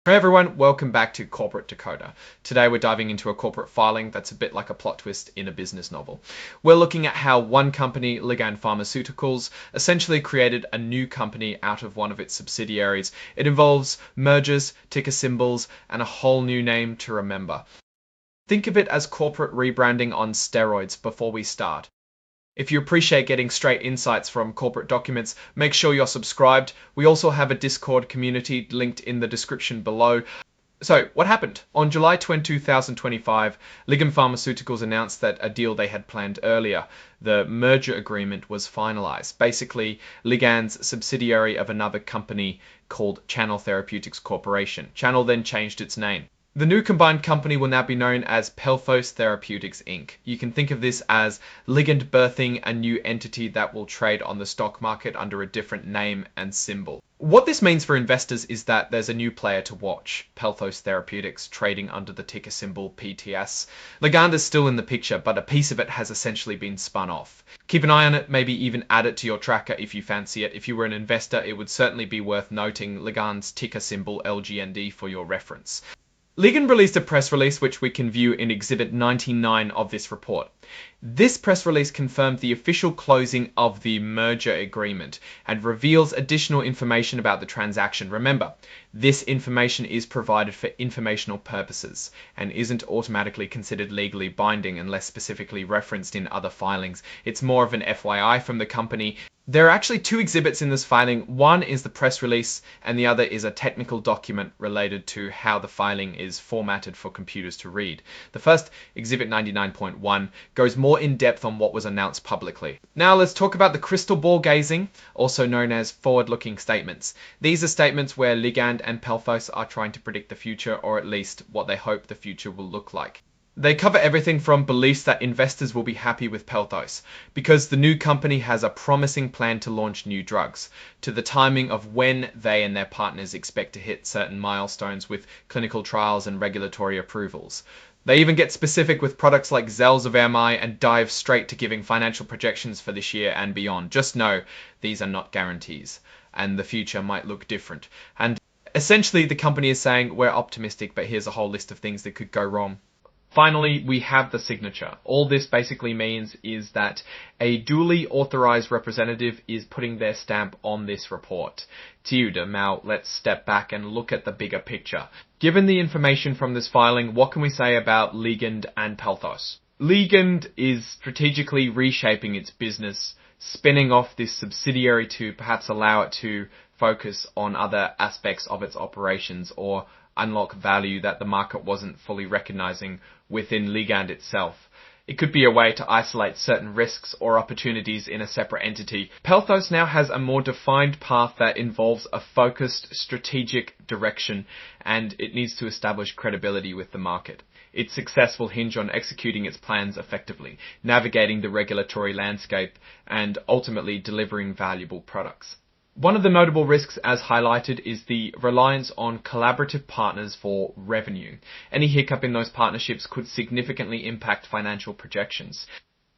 Hey everyone, welcome back to Corporate Decoder. Today we're diving into a corporate filing that's a bit like a plot twist in a business novel. We're looking at how one company, Ligand Pharmaceuticals, essentially created a new company out of one of its subsidiaries. It involves mergers, ticker symbols, and a whole new name to remember. Think of it as corporate rebranding on steroids before we start. If you appreciate getting straight insights from corporate documents, make sure you're subscribed. We also have a Discord community linked in the description below. So, what happened? On July 20, 2025, Ligand Pharmaceuticals announced that a deal they had planned earlier, the merger agreement, was finalized. Basically, Ligand's subsidiary of another company called Channel Therapeutics Corporation. Channel then changed its name. The new combined company will now be known as Pelthos Therapeutics Inc. You can think of this as Ligand birthing a new entity that will trade on the stock market under a different name and symbol. What this means for investors is that there's a new player to watch, Pelthos Therapeutics, trading under the ticker symbol PTS. Ligand is still in the picture, but a piece of it has essentially been spun off. Keep an eye on it, maybe even add it to your tracker if you fancy it. If you were an investor, it would certainly be worth noting Ligand's ticker symbol LGND for your reference. Ligand released a press release which we can view in Exhibit 99 of this report. This press release confirmed the official closing of the merger agreement and reveals additional information about the transaction. Remember, this information is provided for informational purposes and isn't automatically considered legally binding unless specifically referenced in other filings. It's more of an FYI from the company. There are actually two exhibits in this filing. One is the press release and the other is a technical document related to how the filing is formatted for computers to read. The first, Exhibit 99.1, goes more in depth on what was announced publicly. Now let's talk about the crystal ball gazing, also known as forward-looking statements. These are statements where Ligand and Pelthos are trying to predict the future, or at least what they hope the future will look like. They cover everything from beliefs that investors will be happy with Pelthos because the new company has a promising plan to launch new drugs, to the timing of when they and their partners expect to hit certain milestones with clinical trials and regulatory approvals. They even get specific with products like Zelzavir and dive straight to giving financial projections for this year and beyond. Just know these are not guarantees and the future might look different. And essentially the company is saying we're optimistic, but here's a whole list of things that could go wrong. Finally, we have the signature. All this basically means is that a duly authorized representative is putting their stamp on this report. Now, let's step back and look at the bigger picture. Given the information from this filing, what can we say about Ligand and Pelthos? Ligand is strategically reshaping its business, spinning off this subsidiary to perhaps allow it to focus on other aspects of its operations or unlock value that the market wasn't fully recognizing within Ligand itself. It could be a way to isolate certain risks or opportunities in a separate entity. Pelthos now has a more defined path that involves a focused strategic direction, and it needs to establish credibility with the market. Its success will hinge on executing its plans effectively, navigating the regulatory landscape, and ultimately delivering valuable products. One of the notable risks, as highlighted, is the reliance on collaborative partners for revenue. Any hiccup in those partnerships could significantly impact financial projections.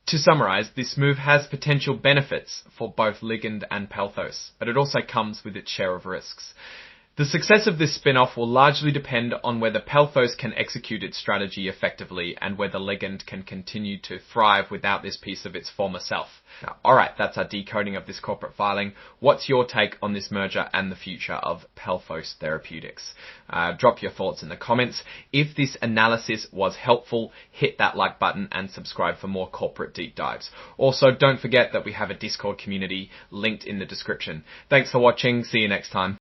To summarize, this move has potential benefits for both Ligand and Pelthos, but it also comes with its share of risks. The success of this spin-off will largely depend on whether Pelthos can execute its strategy effectively and whether Ligand can continue to thrive without this piece of its former self. Now, alright, that's our decoding of this corporate filing. What's your take on this merger and the future of Pelthos Therapeutics? Drop your thoughts in the comments. If this analysis was helpful, hit that like button and subscribe for more corporate deep dives. Also, don't forget that we have a Discord community linked in the description. Thanks for watching. See you next time.